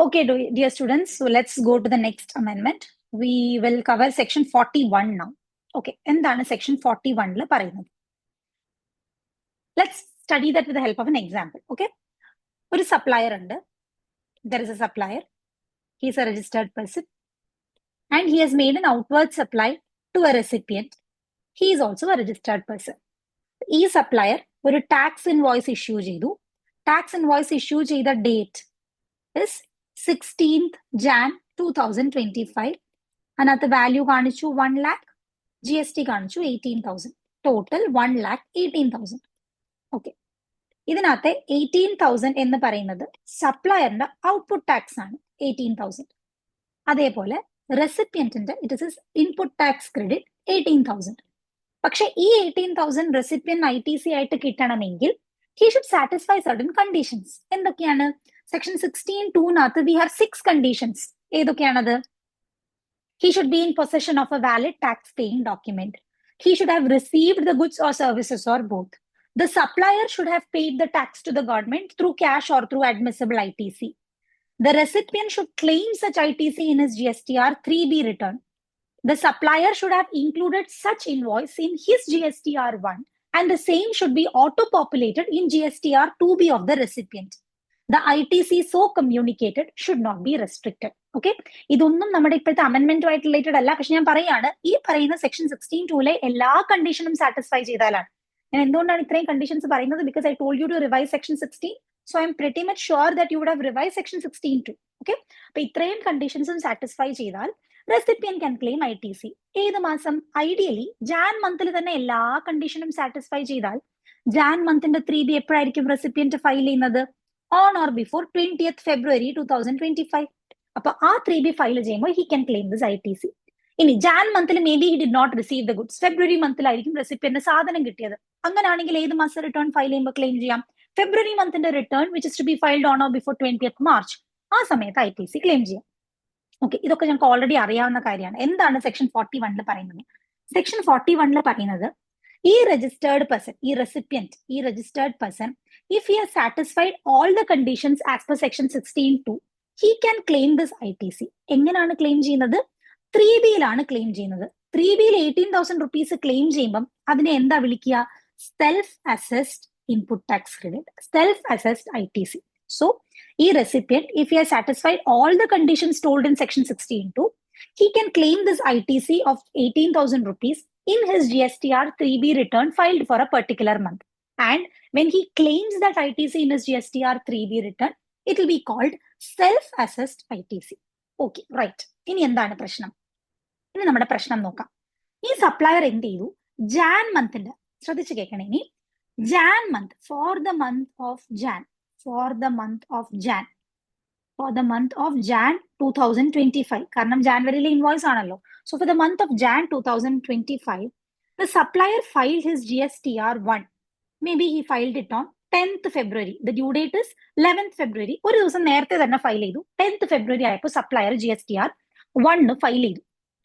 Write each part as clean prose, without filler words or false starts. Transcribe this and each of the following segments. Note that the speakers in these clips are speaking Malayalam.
Okay, dear students, so let's go to the next amendment. We will cover section 41 now. Okay, എന്താണ് section 41 ൽ പറയുന്നത്? Let's study that with the help of an example. Okay, ഒരു supplier ഉണ്ട്. There is a supplier. He is a registered person and he has made an outward supply to a recipient. He is also a registered person. ഈ supplier ഒരു tax invoice issue ചെയ്തു. Tax invoice issue ചെയ്ത date is 16th Jan 2025. അതിനകത്ത് വാല്യൂ കാണിച്ചു 1 lakh, GST കാണിച്ചു 18,000, ടോട്ടൽ 1,18,000. ഓക്കെ, ഇതിനകത്തെ 18,000 എന്ന് പറയുന്നത് സപ്ലയറിന്റെ ഔട്ട്പുട്ട് ടാക്സ് ആണ് 18,000. അതേപോലെ റെസിപ്പിയന്റിന്റെ it is input tax credit 18,000. പക്ഷെ ഈ 18,000 റെസിപ്പിയന്റ് ITC ആയിട്ട് കിട്ടണമെങ്കിൽ he should satisfy certain conditions. എന്തൊക്കെയാണ്? Section 16(2) we have 6 conditions. ഏതൊക്കെയാണത്? He should be in possession of a valid tax-paying document. He should have received the goods or services or both. The supplier should have paid the tax to the government through cash or through admissible ITC. The recipient should claim such ITC in his GSTR 3B return. The supplier should have included such invoice in his GSTR 1 and the same should be auto-populated in GSTR 2B of the recipient. The ITC so communicated should not be restricted. Okay, ഇതൊന്നും നമ്മുടെ ഇപ്പോഴത്തെ അമെന്റ്മെന്റുമായിട്ട് റിലേറ്റഡ് അല്ല. പക്ഷെ ഞാൻ പറയാണ്, ഈ പറയുന്ന സെക്ഷൻ 16(2) എല്ലാ കണ്ടീഷനും സാറ്റിസ്ഫൈ ചെയ്താലാണ്. ഞാൻ എന്തുകൊണ്ടാണ് ഇത്രയും കണ്ടീഷൻസ് പറയുന്നത്? Because I told you to revise section 16. So I am pretty much sure that you would have revise section 16(2). Okay, അപ്പൊ ഇത്രയും കണ്ടീഷൻസും സാറ്റിസ്ഫൈ ചെയ്താൽ റെസിപ്പിയൻ ക്യാൻ ക്ലെയിം ITC. ഏത് മാസം? ഐഡിയലി ജാൻ മന്തിൽ തന്നെ എല്ലാ കണ്ടീഷനും സാറ്റിസ്ഫൈ ചെയ്താൽ ജാൻ മന്തിന്റെ 3B എപ്പോഴായിരിക്കും റെസിപ്പിയന്റ് ഫയൽ ചെയ്യുന്നത്? On or before 20th February 2025. അപ്പൊ ആ 3B ഫയൽ ചെയ്യുമ്പോൾ he can claim this ITC. ഇനി ജാൻ മന്തിൽ may be he did not receive the goods. ഫെബ്രുവരി മന്തിലായിരിക്കും റെസിപ്പിയന്റ് സാധനം കിട്ടിയത്. അങ്ങനെയാണെങ്കിൽ ഏത് മാസം റിട്ടേൺ ഫയൽ ചെയ്യുമ്പോൾ ക്ലെയിം ചെയ്യാം? ഫെബ്രുവരി മന്തിന്റെ return which is to be filed on or before 20th March. ആ സമയത്ത് ITC ക്ലെയിം ചെയ്യാം. ഓക്കെ, ഇതൊക്കെ ഞങ്ങൾക്ക് ഓൾറെഡി അറിയാവുന്ന കാര്യമാണ്. എന്താണ് സെക്ഷൻ 41 പറയുന്നത്? സെക്ഷൻ 41 പറയുന്നത് ഈ രജിസ്റ്റേർഡ് പേഴ്സൺ, ഈ റെസിപ്പിയന്റ്, ഈ registered person, if he has satisfied all the conditions as per section 16(2), he can claim this ITC. എങ്ങനെയാണ് ക്ലെയിം ചെയ്യുന്നത്? 3Bയിലാണ് ക്ലെയിം ചെയ്യുന്നത്. 3Bയിൽ 18,000 rupees ക്ലെയിം ചെയ്യുമ്പം അതിനെ എന്താ വിളിക്കുക? Self assessed input tax credit, self assessed ITC. So ഈ recipient, if he has satisfied all the conditions told in section 16(2), he can claim this ITC of 18,000 rupees in his GSTR 3B return filed for a particular month. And when he claims that ITC in his GSTR 3B return, it will be called self-assessed ITC. Okay, right. ഇനി എന്താണ് പ്രശ്നം? ഇനി നമ്മുടെ പ്രശ്നം നോക്കാം. ഈ സപ്ലയർ എന്ത് ചെയ്തു? ജാൻ മന്തിന്റെ, ശ്രദ്ധിച്ചു കേൾക്കണേ, ഇനി Jan month, for the month of Jan 2025, കാരണം ജാനുവരിയിലെ ഇൻവോയ്സ് ആണല്ലോ. So for the month of Jan 2025, the supplier filed his GSTR 1. Maybe he filed it on 10th February. The due date is 11th February. ഒരു ദിവസം നേരത്തെ തന്നെ ഫയൽ ചെയ്തു. 10th February ആയപ്പോൾ സപ്ലയർ GSTR 1 ഫയൽ ചെയ്തു.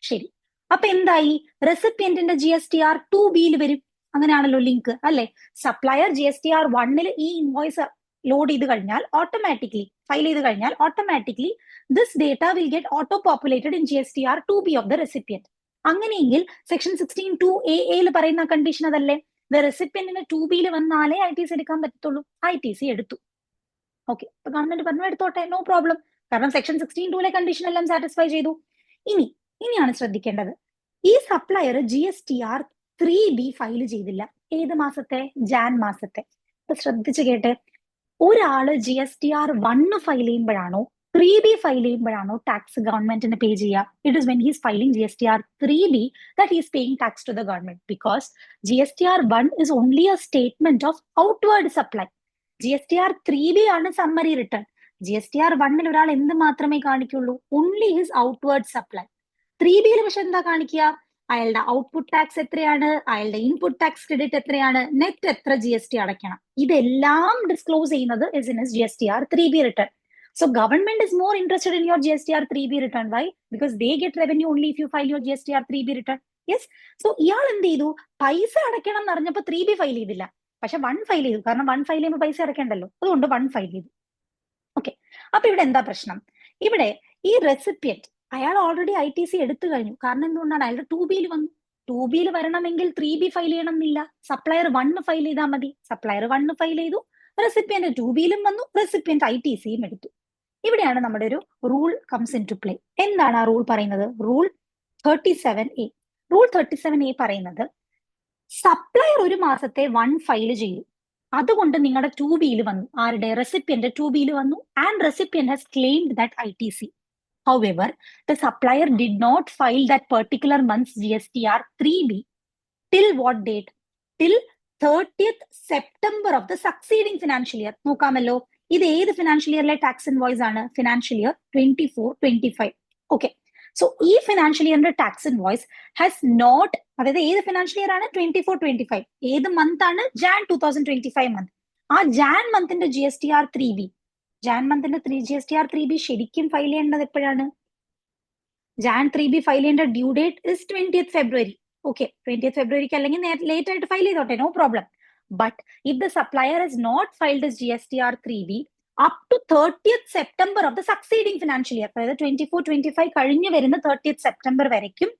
ശരി, അപ്പൊ എന്തായി? റെസിപ്പിയന്റിന്റെ GSTR 2Bയിൽ വരും. അങ്ങനെയാണല്ലോ ലിങ്ക്, അല്ലെ? സപ്ലയർ GSTR 1 ഈ ഇൻവോയ്സ് ലോഡ് ചെയ്ത് കഴിഞ്ഞാൽ ഓട്ടോമാറ്റിക്കലി, ഫയൽ ചെയ്ത് കഴിഞ്ഞാൽ automatically this data will get auto-populated in GSTR 2B of the recipient. അങ്ങനെയെങ്കിൽ സെക്ഷൻ 16(2)(a) പറയുന്ന കണ്ടീഷൻ അതല്ലേ? The recipient 2Bയിൽ വന്നാലേ ITC എടുക്കാൻ പറ്റത്തുള്ളൂ. ITC എടുത്തു. ഓക്കെ, അപ്പൊ ഗവൺമെന്റ് പറഞ്ഞു എടുത്തോട്ടെ, നോ പ്രോബ്ലം, കാരണം സെക്ഷൻ 16(2)ലെ കണ്ടീഷൻ എല്ലാം സാറ്റിസ്ഫൈ ചെയ്തു. ഇനിയാണ് ശ്രദ്ധിക്കേണ്ടത്, ഈ സപ്ലയർ GSTR 3B ഫയൽ ചെയ്തില്ല. ഏത് മാസത്തെ? ജാൻ മാസത്തെ. അപ്പൊ ശ്രദ്ധിച്ചു കേട്ടെ, ഒരാള് GSTR 1 ഫയൽ ചെയ്യുമ്പോഴാണോ 3B ഫയൽ ചെയ്യുമ്പോഴാണോ ടാക്സ് ഗവൺമെന്റിന് പേ ചെയ്യുക? It is when he's filing GSTR 3B that he is paying tax to the government, because GSTR 1 is only a statement of outward supply. GSTR 3B ആണ് സമ്മറി റിട്ടേൺ. GSTR 1 ഒരാൾ എന്ത് മാത്രമേ കാണിക്കുള്ളൂ? Only his outward supply. 3Bയിൽ പക്ഷെ എന്താ കാണിക്കുക? അയാളുടെ ഔട്ട്പുട്ട് ടാക്സ് എത്രയാണ്, അയാളുടെ ഇൻപുട്ട് ടാക്സ് ക്രെഡിറ്റ് എത്രയാണ്, നെറ്റ് എത്ര GST അടയ്ക്കണം, ഇതെല്ലാം ഡിസ്ക്ലോസ് ചെയ്യുന്നത് is in his GSTR 3B return. So government is more interested in your GSTR 3B return. Why? Because they get revenue only if you file your GSTR 3B return. Yes. So ഇയാൾ എന്ത് ചെയ്തു? പൈസ അടയ്ക്കണം എന്ന് അറിഞ്ഞപ്പോൾ 3B ഫയൽ ചെയ്തില്ല, പക്ഷെ 1 ഫയൽ ചെയ്തു. കാരണം 1 ഫയൽ ചെയ്യുമ്പോൾ പൈസ അടയ്ക്കണ്ടല്ലോ, അതുകൊണ്ട് 1 ഫയൽ ചെയ്തു. ഓക്കെ, അപ്പൊ ഇവിടെ എന്താ പ്രശ്നം? ഇവിടെ ഈ റെസിപ്പിയന്റ് അയാൾ ഓൾറെഡി ITC എടുത്തു കഴിഞ്ഞു. കാരണം എന്തുകൊണ്ടാണ്? അയാളുടെ 2B വന്നു. 2B വരണമെങ്കിൽ 3B ഫയൽ ചെയ്യണം എന്നില്ല. സപ്ലയർ 1 ഫയൽ ചെയ്താൽ മതി. സപ്ലയർ 1 ഫയൽ ചെയ്തു, റെസിപ്പിയന്റ് 2B വന്നു, റെസിപ്പിയന്റ് ITCയും എടുത്തു. ഇവിടെയാണ് നമ്മുടെ ഒരു rule comes into play. എന്താണ് ആ റൂൾ പറയുന്നത്? Rule 37A. റൂൾ 37A പറയുന്നത് സപ്ലയർ ഒരു മാസത്തെ 1 ഫയൽ ചെയ്തു, അതുകൊണ്ട് നിങ്ങളുടെ 2B വന്നു. ആരുടെ? റെസിപ്പിയന്റ് 2B വന്നു. And recipient has claimed that ITC. However, the supplier did not file that particular month's GSTR 3B till what date? Till 30th September of the succeeding financial year. നോക്കാമല്ലോ, ഇത് ഏത് ഫിനാൻഷ്യൽ ഇയറിലെ ടാക്സ് ഇൻവോയ്സ് ആണ്? Financial year 24-25. ഓക്കെ, സോ ഈ ഫിനാൻഷ്യൽ ഇയറിന്റെ ടാക്സ് ഇൻവോയ്സ് ഹാസ് നോട്ട്, അതായത് ഏത് ഫിനാൻഷ്യൽ ഇയർ ആണ്? 24-25. ഏത് മന്ത് ആണ്? Jan 2025 month. ആ ജാൻ മന്തിന്റെ GSTR 3B, ജാൻ മന്തിന്റെ GSTR 3B ശരിക്കും ഫയൽ ചെയ്യേണ്ടത് എപ്പോഴാണ്? ജാൻ 3B ഫയൽ ചെയ്യേണ്ട due date is 20th February. Okay, 20th February അല്ലെങ്കിൽ ലേറ്റ് ആയിട്ട് ഫയൽ ചെയ്തോട്ടെ, no problem. But if the supplier has not filed GSTR 3B up to 30th September of the succeeding financial year, അതായത് 24-25 കഴിഞ്ഞു വരുന്ന 30th September വരയ്ക്കും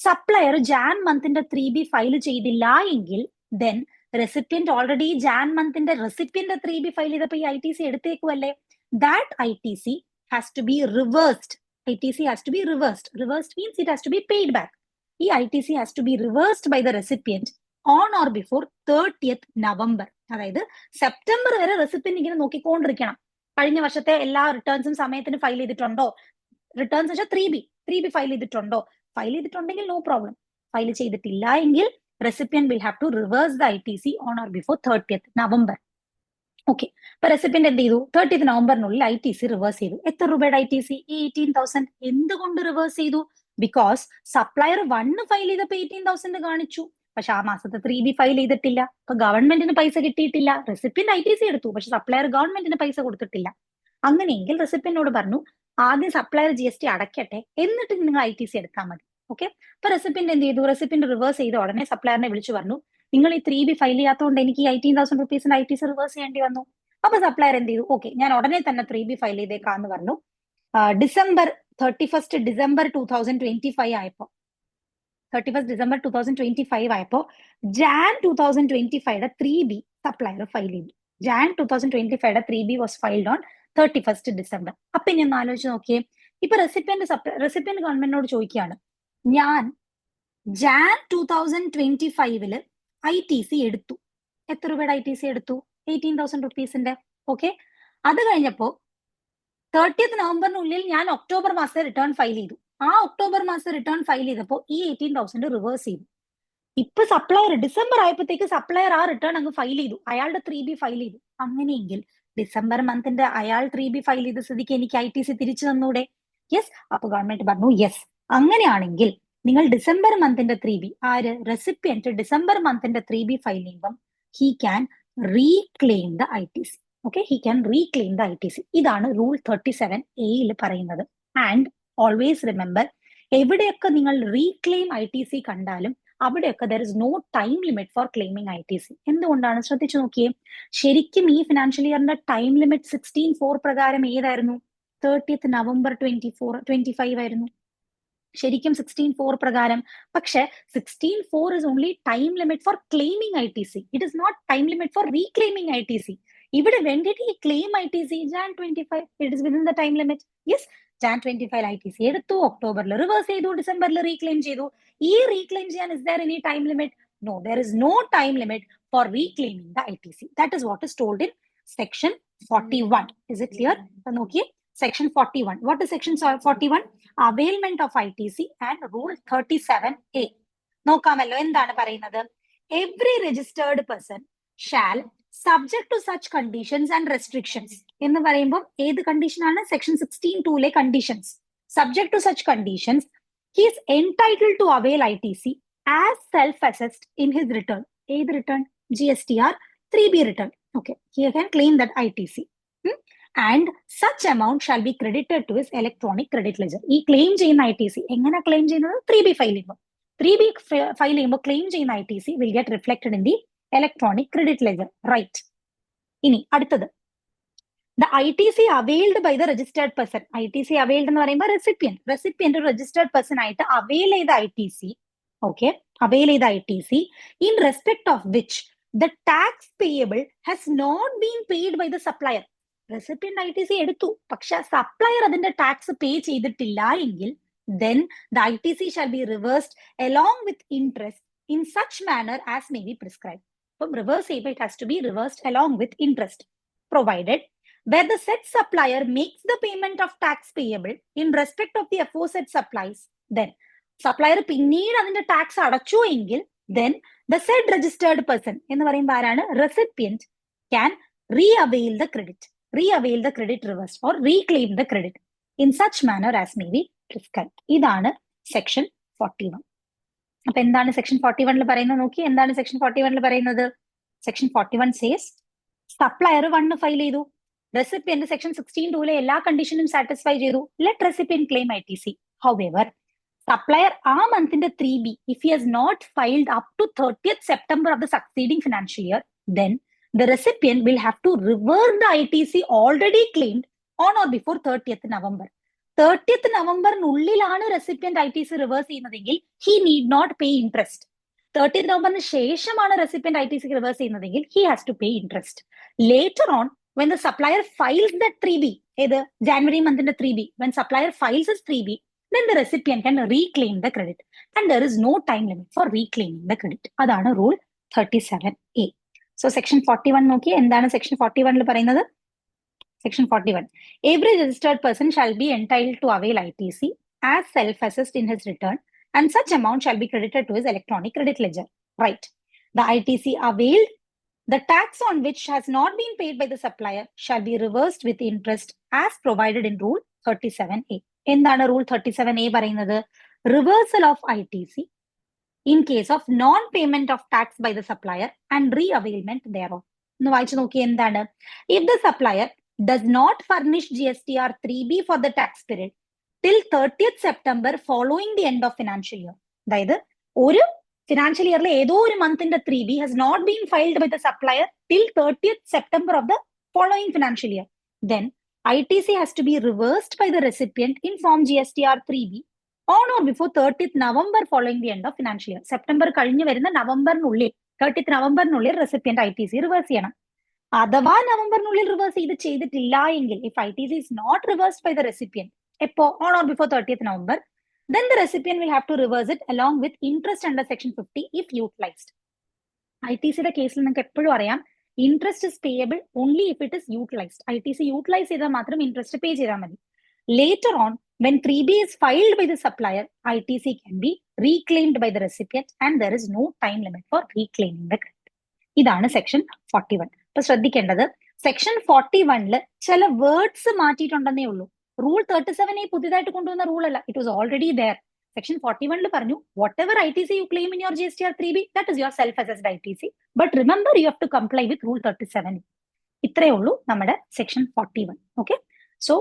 സപ്ലയർ ജാൻ മന്തിന്റെ 3B ഫയൽ ചെയ്തില്ല എങ്കിൽ ദെൻ റെസിപ്പിയന്റ് ഓൾറെഡി ജാൻ മന്തിന്റെ റെസിപ്പിയന്റ് 3B ഫയൽ ചെയ്തപ്പോ ഈ ITC എടുത്തേക്കുമല്ലേ? That ITC has to be reversed. ITC has to be reversed. Reversed means it has to be paid back. ഈ ITC has to be reversed by the recipient on or before 30th November. അതായത് സെപ്റ്റംബർ വരെ റെസിപ്പിയന്റ് ഇങ്ങനെ നോക്കിക്കൊണ്ടിരിക്കണം. കഴിഞ്ഞ വർഷത്തെ എല്ലാ റിട്ടേൺസും സമയത്തിന് ഫയൽ ചെയ്തിട്ടുണ്ടോ? റിട്ടേൺസ് വെച്ചാൽ 3B ഫയൽ ചെയ്തിട്ടുണ്ടോ? ഫയൽ ചെയ്തിട്ടുണ്ടെങ്കിൽ നോ പ്രോബ്ലം. ഫയൽ ചെയ്തിട്ടില്ല എങ്കിൽ recipient will have to reverse the ITC on or before 30th November. Okay, അപ്പൊ റെസിപ്പിയന്റ് എന്ത് ചെയ്തു? 30th നവംബറിനുള്ളിൽ ITC റിവേഴ്സ് ചെയ്തു. എത്ര രൂപയുടെ ITC? 18,000. എന്തുകൊണ്ട് റിവേഴ്സ് ചെയ്തു? ബിക്കോസ് സപ്ലയർ 1 ഫയൽ ചെയ്തപ്പോ 18,000 കാണിച്ചു, പക്ഷെ ആ മാസത്തെ 3B ഫയൽ ചെയ്തിട്ടില്ല. അപ്പൊ ഗവൺമെന്റിന് പൈസ കിട്ടിയിട്ടില്ല. റെസിപ്പിയന്റ് ITC എടുത്തു, പക്ഷെ സപ്ലയർ ഗവൺമെന്റിന് പൈസ കൊടുത്തിട്ടില്ല. അങ്ങനെയെങ്കിൽ റെസിപ്പിയന്റിനോട് പറഞ്ഞു, ആദ്യം സപ്ലയർ GST അടയ്ക്കട്ടെ, എന്നിട്ട് നിങ്ങൾ ITC എടുത്താൽ മതി. ഓക്കെ, അപ്പൊ റെസിപ്പിയന്റ് എന്ത് ചെയ്തു? റെസിപ്പിയന്റ് റിവേഴ്സ് ചെയ്ത ഉടനെ സപ്ലയറിനെ വിളിച്ചു പറഞ്ഞു, നിങ്ങൾ ഈ 3B ഫയൽ ചെയ്യാത്തതുകൊണ്ട് എനിക്ക് ഈ 18,000 റുപ്പീസിന്റെ ITC റിവേഴ്സ് ചെയ്യേണ്ടി വന്നു. അപ്പൊ സപ്ലയർ എന്ത് ചെയ്തു? ഓക്കെ, ഞാൻ ഉടനെ തന്നെ 3B ഫയൽ ചെയ്തേക്കാന്ന് പറഞ്ഞു. December 31st December 2025 ആയപ്പോ, 31st December 2025 ആയപ്പോ Jan 2025 3B സപ്ലയർ ഫയൽ ചെയ്തു. Jan 2025 3B was filed on 31st December. അപ്പൊ ഇനി ഒന്ന് ആലോചിച്ച് നോക്കിയേ, ഇപ്പൊ റെസിപ്പിയന്റ് ഗവൺമെന്റിനോട് ചോദിക്കുകയാണ്, ഞാൻ Jan 2025 ITC എടുത്തു. എത്ര രൂപയുടെ ITC എടുത്തു? 18,000 റുപ്പീസിന്റെ. ഓക്കെ, അത് കഴിഞ്ഞപ്പോ 30th നവംബറിനുള്ളിൽ ഞാൻ ഒക്ടോബർ മാസം റിട്ടേൺ ഫയൽ ചെയ്തു. ആ ഒക്ടോബർ മാസം റിട്ടേൺ ഫയൽ ചെയ്തപ്പോ ഈ 18,000 റിവേഴ്സ് ചെയ്തു. ഇപ്പൊ സപ്ലയർ ഡിസംബർ ആയപ്പോഴത്തേക്ക് സപ്ലയർ ആ റിട്ടേൺ അങ്ങ് ഫയൽ ചെയ്തു, അയാളുടെ 3B ഫയൽ ചെയ്തു. അങ്ങനെയെങ്കിൽ ഡിസംബർ മന്തിന്റെ അയാൾ 3B ഫയൽ ചെയ്ത സ്ഥിതിക്ക് എനിക്ക് ITC തിരിച്ചു തന്നൂടെ? യെസ്. അപ്പൊ ഗവൺമെന്റ് പറഞ്ഞു യെസ്, അങ്ങനെയാണെങ്കിൽ നിങ്ങൾ ഡിസംബർ മന്തിന്റെ 3B, ആര്? റെസിപ്പിയന്റ് ഡിസംബർ മന്തിന്റെ 3B ഫയൽ ചെയ്യുമ്പം he can reclaim the ITC. Okay, he can reclaim the ITC. ഇതാണ് റൂൾ 37A പറയുന്നത്. ആൻഡ് ഓൾവേസ് റിമെമ്പർ, എവിടെയൊക്കെ നിങ്ങൾ റീക്ലെയിം ITC കണ്ടാലും അവിടെയൊക്കെ there is no time limit for claiming ITC. എന്തുകൊണ്ടാണ്? ശ്രദ്ധിച്ചു നോക്കിയേ, ശരിക്കും ഈ ഫിനാൻഷ്യൽ ഇയറിന്റെ ടൈം ലിമിറ്റ് 16(4) പ്രകാരം ഏതായിരുന്നു? 30th November 2025 ആയിരുന്നു ശരിക്കും 16(4) പ്രകാരം. പക്ഷെ 16(4) is only time limit for claiming ITC. It is not time limit for reclaiming ITC. ഇവിടെ when did he claim ITC? Jan 25. It is within the time limit. Yes, Jan 25 ITC എടുത്തു, ഒക്ടോബറിൽ റിവേഴ്സ് ചെയ്തു, ഡിസംബറിൽ റീക്ലെയിം ചെയ്തു. ഈ റീക്ലെയിം ചെയ്യാൻ is there any time limit? No, there is no time limit for reclaiming the ITC. That is what is told in section 41. Is it clear? നോക്കിയേ, section 41. What is section 41? Availment of ITC and rule 37A. നോക്കാമല്ലോ, എന്താണ് പറയുന്നത്? Every registered person shall, subject to such conditions and restrictions. എന്ന് പറയുമ്പോൾ ഏത് കണ്ടീഷൻ ആണ്? Section 16(2) conditions. Subject to such conditions, he is entitled to avail ITC as self-assessed in his return. ഏത് return? GSTR 3B return. Okay, he can claim that ITC. And such amount shall be credited to his electronic credit ledger. ഈ ക്ലെയിം ചെയ്യുന്ന ITC എങ്ങനെ ക്ലെയിം ചെയ്യുന്നത്? 3B ഫയൽ ചെയ്യുമ്പോൾ. 3B ഫയൽ ചെയ്യുമ്പോൾ ക്ലെയിം ചെയ്യുന്ന ITC will get reflected in the electronic credit ledger. Right. ഇനി അടുത്തത്, The ITC availed by the registered person. ITC availed എന്ന് പറയുമ്പോൾ recipient. Recipient ഒരു registered person ആയിട്ട് avail ചെയ്ത ITC. Okay. Avail ചെയ്ത ITC in respect of which the tax payable has not been paid by the supplier. Recipient ITC എടുത്തു. പക്ഷെ supplier അതിന്റെ ടാക്സ് പേ ചെയ്തിട്ടില്ല എങ്കിൽ then the ITC shall be reversed along with interest in such manner as may be prescribed. അപ്പം reverse ചെയ്യുമ്പോൾ it has to be reversed along with interest, provided where the said supplier makes the payment of tax payable in respect of the aforesaid supplies, then supplier പിന്നീട് അതിന്റെ ടാക്സ് അടച്ചു എങ്കിൽ then the said registered person എന്ന് പറയുമ്പോൾ ആരാണ് recipient can re-avail the credit reversed or reclaim the credit in such manner as may be prescribed. ഇതാണ് സെക്ഷൻ 41. അപ്പൊ എന്താണ് സെക്ഷൻ 41 പറയുന്നത് നോക്കി. എന്താണ് സെക്ഷൻ 41 പറയുന്നത്? സെക്ഷൻ 41 says സപ്ലയർ 1 ഫയൽ ചെയ്തു, റെസിപ്പിയന്റ് സെക്ഷൻ 16(2) എല്ലാ കണ്ടീഷനും സാറ്റിസ്ഫൈ ചെയ്തു, let recipient claim ITC. However supplier ആ മന്തിന്റെ 3B if he has not filed up to 30th September of the succeeding financial year, then the recipient will have to revert the ITC already claimed on or before 30th November. 30th നവംബറിനുള്ളിലാണ് റെസിപ്പിയന്റ് ITC റിവേഴ്സ് ചെയ്യുന്നതെങ്കിൽ he need not pay interest. 30th നവംബറിന് ശേഷമാണ് റെസിപ്പിയന്റ് ITC റിവേഴ്സ് ചെയ്യുന്നതെങ്കിൽ he has to pay interest. Later on, when the supplier files that 3B, ഏത് ജാനുവരി മന്തിന്റെ 3B, when supplier files his 3B, then the recipient can reclaim the credit and there is no time limit for reclaiming the credit. അതാണ് റൂൾ 37A. So section 41 നോക്കി. എന്താണ് സെക്ഷൻ 41 പറയുന്നത്? Section 41. Every registered person shall be entitled to avail ITC as self-assessed in his return, and such amount shall be credited to his electronic credit ledger. Right. The ITC availed, the tax on which has not been paid by the supplier shall be reversed with interest as provided in Rule 37A. എന്താണ് Rule 37A പറയുന്നത്? Reversal of ITC in case of non-payment of tax by the supplier and re-availment thereof. ഒന്ന് വായിച്ചു നോക്കി. എന്താണ്? If the supplier does not furnish GSTR 3B for the tax period till 30th September following the end of financial year. അതായത് ഒരു ഫിനാൻഷ്യൽ ഇയറിലെ ഏതോ ഒരു മന്തിന്റെ 3B has not been filed by the supplier till 30th September of the following financial year. Then ITC has to be reversed by the recipient in form GSTR 3B on or before 30th November following the end of financial year. September കഴിഞ്ഞ് വരുന്ന നവംബറിനുള്ളിൽ 30th നവംബറിനുള്ളിൽ റെസിപ്പിയന്റ് ITC റിവേഴ്സ് ചെയ്യണം. അഥവാ നവംബറിനുള്ളിൽ റിവേഴ്സ് ചെയ്തിട്ടില്ല എങ്കിൽ if ITC is not reversed by the recipient എപ്പോ on or before 30th November, then the recipient will have to reverse it along with interest under section 50 if utilized. ITCയുടെ കേസിൽ നിങ്ങൾക്ക് എപ്പോഴും അറിയാം interest is payable only if it is utilized. ITC utilize ചെയ്താൽ മാത്രം ഇൻട്രസ്റ്റ് പേ ചെയ്താൽ മതി. Later on, when 3B is filed by the supplier, ITC can be reclaimed by the recipient and there is no time limit for reclaiming the credit. ഇതാണ് സെക്ഷൻ 41. ഇപ്പൊ ശ്രദ്ധിക്കേണ്ടത് സെക്ഷൻ 41 ചില വേർഡ്സ് മാറ്റിയിട്ടുണ്ടെന്നേ ഉള്ളൂ. റൂൾ 37A പുതിയതായിട്ട് കൊണ്ടുവന്ന റൂൾ അല്ല. It was already there. Section 41 പറഞ്ഞു whatever ITC you claim in your GSTR 3B, that is your self assessed ITC, but remember you have to comply with rule 37. ഇത്രയേ ഉള്ളൂ നമ്മുടെ സെക്ഷൻ 41. ഓക്കെ, സോ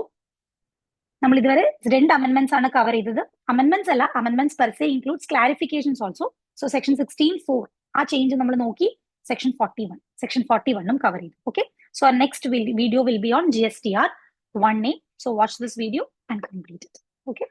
നമ്മൾ ഇതുവരെ 2 അമെന്റ്മെന്റ്സ് ആണ് കവർ ചെയ്തത്. അമെന്റ്മെന്റ്സ് അല്ല, അമെന്റ്മെന്റ്സ് പെർ സെ includes clarifications also. So section 16(4) ആ ചേഞ്ച് നമ്മൾ നോക്കി. സെക്ഷൻ 41 cover ചെയ്തു. Okay, so our next video will be on GSTR 1A. So watch this video and complete it. Okay.